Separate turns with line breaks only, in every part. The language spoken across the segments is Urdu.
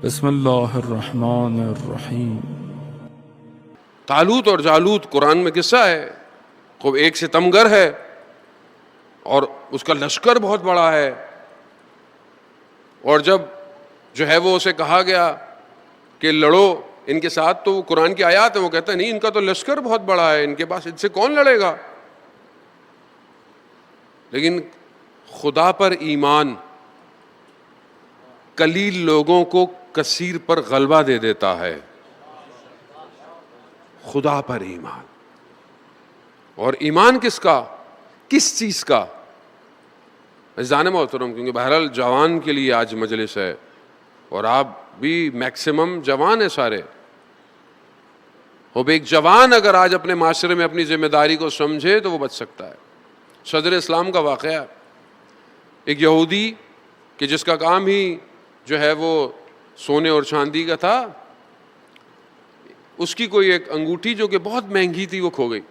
بسم اللہ الرحمن الرحیم۔
طالوت اور جالوت قرآن میں قصہ ہے، خوب ایک ستمگر ہے اور اس کا لشکر بہت بڑا ہے، اور جب جو ہے وہ اسے کہا گیا کہ لڑو ان کے ساتھ، تو وہ قرآن کی آیات ہے، وہ کہتا ہے نہیں، ان کا تو لشکر بہت بڑا ہے، ان کے پاس ان سے کون لڑے گا؟ لیکن خدا پر ایمان قلیل لوگوں کو کثیر پر غلبہ دے دیتا ہے۔ خدا پر ایمان، اور ایمان کس کا، کس چیز کا؟ عزیزان محترم، کیونکہ بہرحال جوان کے لیے آج مجلس ہے اور آپ بھی میکسیمم جوان ہیں سارے، وہ بھی ایک جوان اگر آج اپنے معاشرے میں اپنی ذمہ داری کو سمجھے تو وہ بچ سکتا ہے۔ صدر اسلام کا واقعہ، ایک یہودی کہ جس کا کام ہی جو ہے وہ سونے اور چاندی کا تھا، اس کی کوئی ایک انگوٹھی جو کہ بہت مہنگی تھی وہ کھو گئی،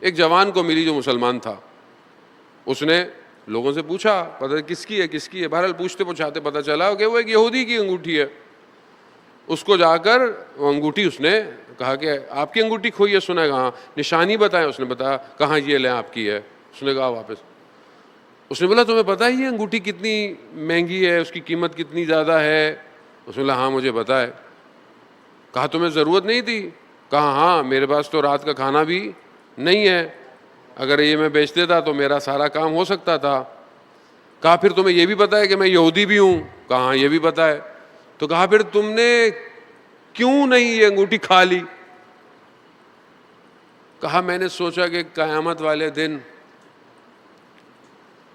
ایک جوان کو ملی جو مسلمان تھا۔ اس نے لوگوں سے پوچھا پتہ کس کی ہے، کس کی ہے، بہرحال پوچھتے پوچھاتے پتہ چلا کہ وہ ایک یہودی کی انگوٹھی ہے۔ اس کو جا کر وہ انگوٹھی، اس نے کہا کہ آپ کی انگوٹھی کھوئی ہے، سنا ہے کہاں، نشانی بتائیں۔ اس نے بتایا، کہاں یہ لیں آپ کی ہے۔ اس نے کہا واپس۔ اس نے بولا تمہیں پتہ ہے یہ انگوٹھی کتنی مہنگی ہے، اس کی قیمت کتنی زیادہ ہے؟ اس نے بولا ہاں مجھے پتہ ہے۔ کہا تمہیں ضرورت نہیں تھی؟ کہا ہاں، میرے پاس تو رات کا کھانا بھی نہیں ہے، اگر یہ میں بیچ دیتا تو میرا سارا کام ہو سکتا تھا۔ کہا پھر تمہیں یہ بھی پتہ ہے کہ میں یہودی بھی ہوں؟ کہا ہاں یہ بھی پتہ ہے۔ تو کہا پھر تم نے کیوں نہیں یہ انگوٹھی کھا لی؟ کہا میں نے سوچا کہ قیامت والے دن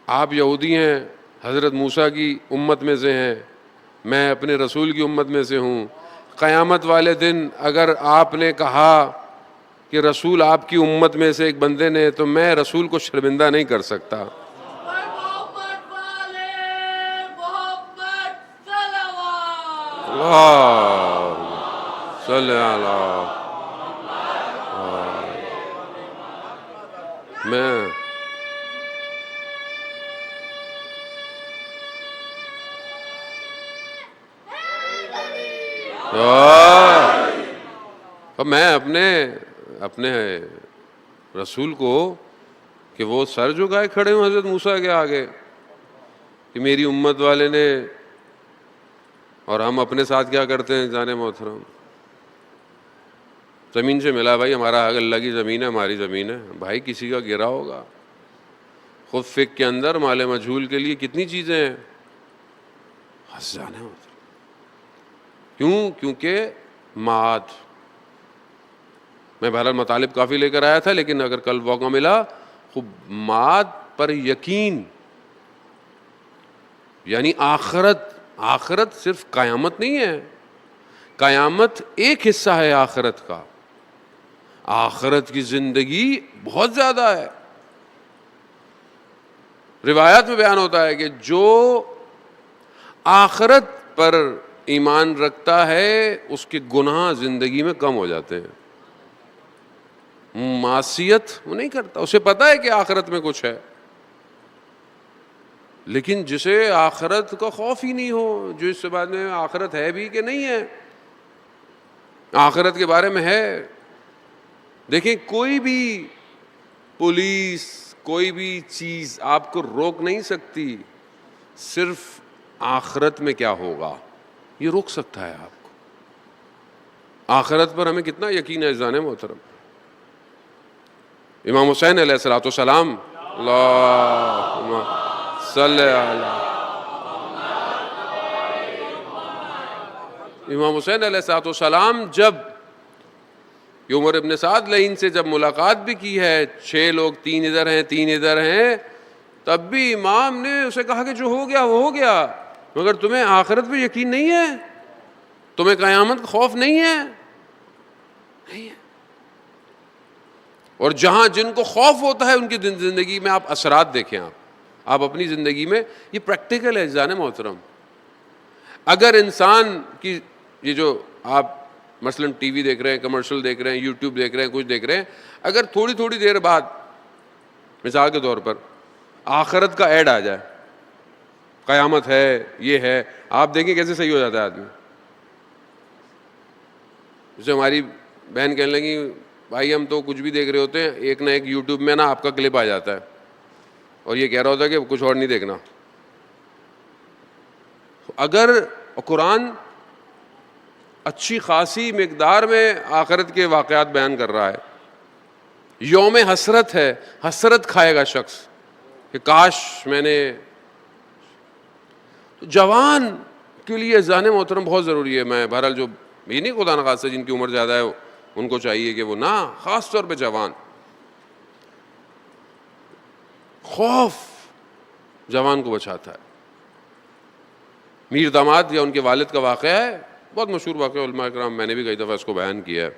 آپ یہودی ہیں، حضرت موسیٰ کی امت میں سے ہیں، میں اپنے رسول کی امت میں سے ہوں، قیامت والے دن اگر آپ نے کہا کہ رسول آپ کی امت میں سے ایک بندے نے، تو میں رسول کو شرمندہ نہیں کر سکتا۔ صلی اللہ میں اپنے رسول کو کہ وہ سر جھکائے کھڑے ہوں حضرت موسیٰ کے آگے کہ میری امت والے نے، اور ہم اپنے ساتھ کیا کرتے ہیں جانے محترم؟ زمین سے ملا بھائی، ہمارا حق اللہ کی زمین ہے، ہماری زمین ہے بھائی، کسی کا گرا ہوگا۔ خود فقہ کے اندر مال مجہول کے لیے کتنی چیزیں ہیں، ہنس جانے محترم۔ کیوں؟ کیونکہ معاد، میں بہرحال مطالب کافی لے کر آیا تھا، لیکن اگر کل موقع ملا، خوب معاد پر یقین، یعنی آخرت صرف قیامت نہیں ہے، قیامت ایک حصہ ہے آخرت کا، آخرت کی زندگی بہت زیادہ ہے۔ روایات میں بیان ہوتا ہے کہ جو آخرت پر ایمان رکھتا ہے اس کے گناہ زندگی میں کم ہو جاتے ہیں، معصیت وہ نہیں کرتا، اسے پتہ ہے کہ آخرت میں کچھ ہے۔ لیکن جسے آخرت کا خوف ہی نہیں ہو، جو اس سے بعد میں آخرت ہے بھی کہ نہیں ہے، آخرت کے بارے میں ہے، دیکھیں کوئی بھی پولیس، کوئی بھی چیز آپ کو روک نہیں سکتی، صرف آخرت میں کیا ہوگا یہ روک سکتا ہے آپ کو۔ آخرت پر ہمیں کتنا یقین ہے عزیزان محترم۔ امام حسین علیہ الصلوۃ والسلام، اللہم صلی علی، امام حسین علیہ الصلوۃ والسلام جب عمر ابن سعد لعین سے جب ملاقات بھی کی ہے، 6 لوگ، 3 ادھر ہیں 3 ادھر ہیں، تب بھی امام نے اسے کہا کہ جو ہو گیا وہ ہو گیا، مگر تمہیں آخرت پہ یقین نہیں ہے، تمہیں قیامت کا خوف نہیں ہے؟ نہیں ہے۔ اور جہاں جن کو خوف ہوتا ہے ان کی زندگی میں آپ اثرات دیکھیں، آپ اپنی زندگی میں، یہ پریکٹیکل ہے عزیزان محترم۔ اگر انسان کی یہ جو آپ مثلا ٹی وی دیکھ رہے ہیں، کمرشل دیکھ رہے ہیں، یوٹیوب دیکھ رہے ہیں، کچھ دیکھ رہے ہیں، اگر تھوڑی تھوڑی دیر بعد مثال کے طور پر آخرت کا ایڈ آ جائے، قیامت ہے، یہ ہے، آپ دیکھیں کیسے صحیح ہو جاتا ہے آدمی۔ جسے ہماری بہن کہنے لگی بھائی ہم تو کچھ بھی دیکھ رہے ہوتے ہیں, ایک نہ ایک یوٹیوب میں نا آپ کا کلپ آ جاتا ہے اور یہ کہہ رہا ہوتا ہے کہ کچھ اور نہیں دیکھنا. اگر قرآن اچھی خاصی مقدار میں آخرت کے واقعات بیان کر رہا ہے, یوم حسرت ہے, حسرت کھائے گا شخص کہ کاش میں نے. جوان کے لیے ذہن محترم بہت ضروری ہے. میں بہرحال جو یہ نہیں خدا نخواستہ جن کی عمر زیادہ ہے ان کو چاہیے کہ وہ نہ, خاص طور پہ جوان, خوف جوان کو بچاتا ہے. میر داماد یا ان کے والد کا واقعہ ہے, بہت مشہور واقعہ, علماء کرام میں نے بھی کئی دفعہ اس کو بیان کیا ہے.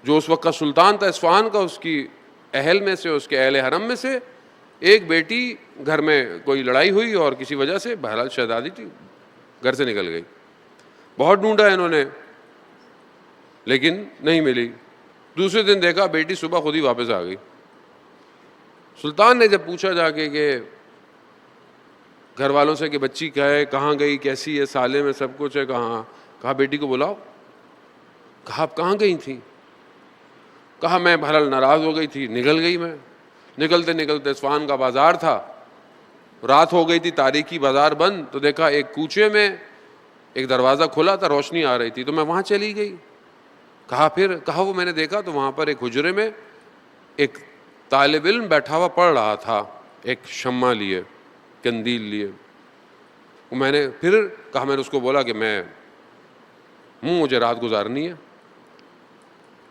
جو اس وقت کا سلطان تھا اصفہان کا, اس کی اہل میں سے, اس کے اہل حرم میں سے ایک بیٹی, گھر میں کوئی لڑائی ہوئی اور کسی وجہ سے بہرحال شہزادی تھی, گھر سے نکل گئی. بہت ڈھونڈا انہوں نے لیکن نہیں ملی. دوسرے دن دیکھا بیٹی صبح خود ہی واپس آ گئی. سلطان نے جب پوچھا جا کے کہ گھر والوں سے کہ بچی کیا ہے, کہاں گئی, کیسی ہے, سالے میں سب کچھ ہے, کہاں, کہا بیٹی کو بلاؤ. کہا آپ کہاں گئی تھیں؟ کہا میں بہرحال ناراض ہو گئی تھی, نکل گئی. میں نکلتے نکلتے اصفہان کا بازار تھا, رات ہو گئی تھی, تاریکی بازار بند, تو دیکھا ایک کوچے میں ایک دروازہ کھلا تھا, روشنی آ رہی تھی, تو میں وہاں چلی گئی. کہا پھر, کہا وہ میں نے دیکھا تو وہاں پر ایک حجرے میں ایک طالب علم بیٹھا ہوا پڑھ رہا تھا, ایک شمع لیے, کندیل لیے. میں نے پھر کہا, میں نے اس کو بولا کہ مجھے رات گزارنی ہے,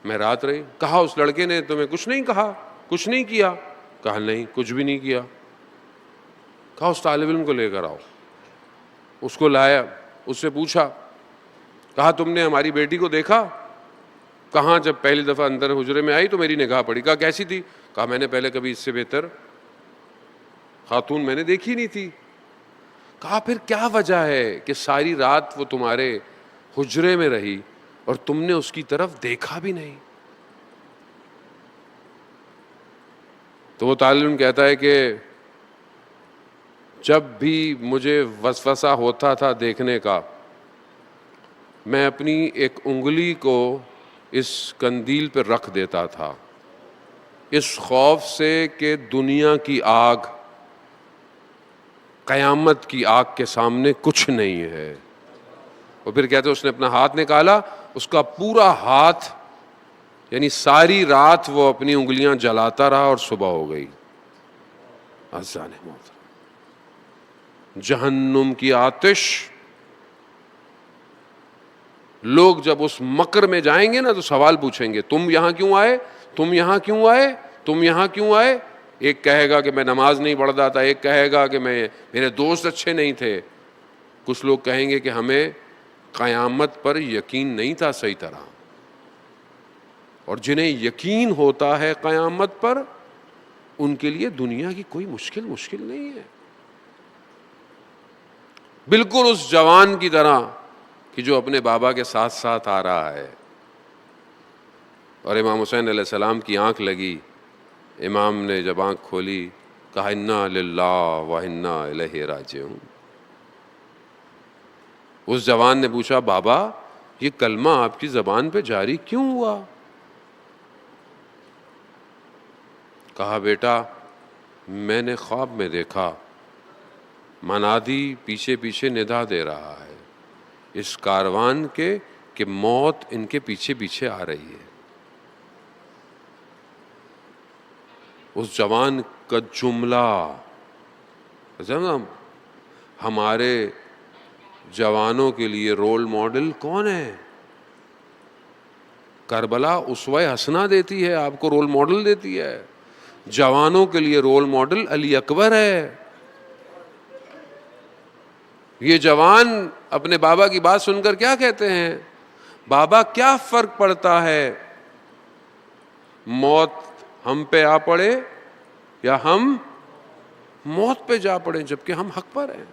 میں رات رہی. کہا اس لڑکے نے تمہیں کچھ نہیں کہا, کچھ نہیں کیا؟ کہا نہیں, کچھ بھی نہیں کیا. کہا اس طالب علم کو لے کر آؤ. اس کو لایا, اس سے پوچھا, کہا تم نے ہماری بیٹی کو دیکھا؟ کہاں, جب پہلی دفعہ اندر حجرے میں آئی تو میری نگاہ پڑی. کہا کیسی تھی؟ کہا میں نے پہلے کبھی اس سے بہتر خاتون میں نے دیکھی نہیں تھی. کہا پھر کیا وجہ ہے کہ ساری رات وہ تمہارے حجرے میں رہی اور تم نے اس کی طرف دیکھا بھی نہیں؟ تو وہ طالب علم کہتا ہے کہ جب بھی مجھے وسوسہ ہوتا تھا دیکھنے کا, میں اپنی ایک انگلی کو اس قندیل پہ رکھ دیتا تھا, اس خوف سے کہ دنیا کی آگ, قیامت کی آگ کے سامنے کچھ نہیں ہے. اور پھر کہتے اس نے اپنا ہاتھ نکالا, اس کا پورا ہاتھ یعنی ساری رات وہ اپنی انگلیاں جلاتا رہا اور صبح ہو گئی. اذان موت, جہنم کی آتش. لوگ جب اس مکر میں جائیں گے نا تو سوال پوچھیں گے, تم یہاں کیوں آئے, تم یہاں کیوں آئے, تم یہاں کیوں آئے؟ ایک کہے گا کہ میں نماز نہیں پڑھتا تھا, ایک کہے گا کہ میرے دوست اچھے نہیں تھے. کچھ لوگ کہیں گے کہ ہمیں قیامت پر یقین نہیں تھا صحیح طرح. اور جنہیں یقین ہوتا ہے قیامت پر, ان کے لیے دنیا کی کوئی مشکل نہیں ہے. بالکل اس جوان کی طرح کہ جو اپنے بابا کے ساتھ ساتھ آ رہا ہے. اور امام حسین علیہ السلام کی آنکھ لگی, امام نے جب آنکھ کھولی کہا انا للہ و انا الیہ راجعون. اس جوان نے پوچھا, بابا یہ کلمہ آپ کی زبان پہ جاری کیوں ہوا؟ کہا بیٹا میں نے خواب میں دیکھا منادی پیچھے پیچھے ندا دے رہا ہے اس کاروان کے کہ موت ان کے پیچھے پیچھے آ رہی ہے. اس جوان کا جملہ, ہمارے جوانوں کے لیے رول ماڈل کون ہے؟ کربلا اسوہ حسنہ دیتی ہے, آپ کو رول ماڈل دیتی ہے. جوانوں کے لیے رول ماڈل علی اکبر ہے. یہ جوان اپنے بابا کی بات سن کر کیا کہتے ہیں, بابا کیا فرق پڑتا ہے موت ہم پہ آ پڑے یا ہم موت پہ جا پڑے جبکہ ہم حق پر ہیں.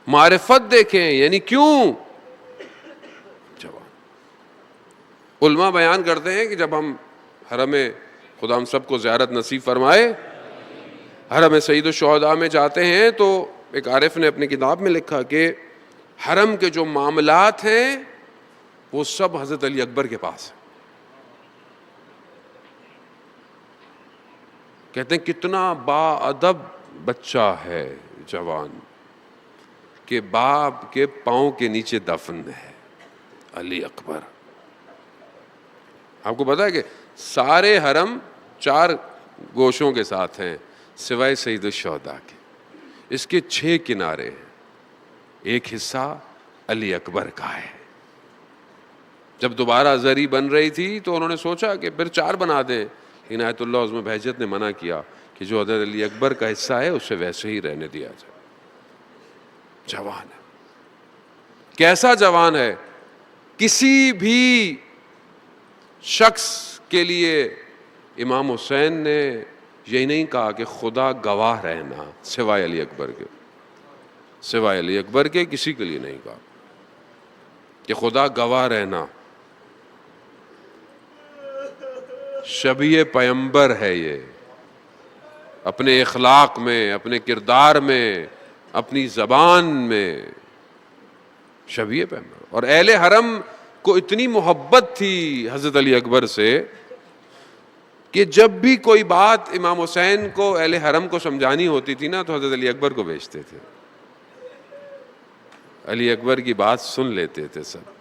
معرفت دیکھیں, یعنی کیوں. جوان علماء بیان کرتے ہیں کہ جب ہم حرم خدا ہم سب کو زیارت نصیب فرمائے, حرم سید الشہداء میں جاتے ہیں تو ایک عارف نے اپنی کتاب میں لکھا کہ حرم کے جو معاملات ہیں وہ سب حضرت علی اکبر کے پاس ہے. کہتے ہیں کتنا با ادب بچہ ہے جوان کہ باپ کے پاؤں کے نیچے دفن ہے. علی اکبر. آپ کو پتا ہے کہ سارے حرم 4 گوشوں کے ساتھ ہیں سوائے سید الشہداء کے. اس کے 6 کنارے ہیں. ایک حصہ علی اکبر کا ہے. جب دوبارہ زری بن رہی تھی تو انہوں نے سوچا کہ پھر 4 بنا دیں. عنایت اللہ عظم بہجت نے منع کیا کہ جو حضرت علی اکبر کا حصہ ہے اسے ویسے ہی رہنے دیا جائے. جوان ہے. کیسا جوان ہے؟ کسی بھی شخص کے لیے امام حسین نے یہی نہیں کہا کہ خدا گواہ رہنا سوائے علی اکبر کے. سوائے علی اکبر کے کسی کے لیے نہیں کہا کہ خدا گواہ رہنا. شبیہ پیمبر ہے یہ، اپنے اخلاق میں، اپنے کردار میں، اپنی زبان میں شبیہ پیمبر. اور اہل حرم کو اتنی محبت تھی حضرت علی اکبر سے کہ جب بھی کوئی بات امام حسین کو اہل حرم کو سمجھانی ہوتی تھی نا تو حضرت علی اکبر کو بھیجتے تھے. علی اکبر کی بات سن لیتے تھے سب.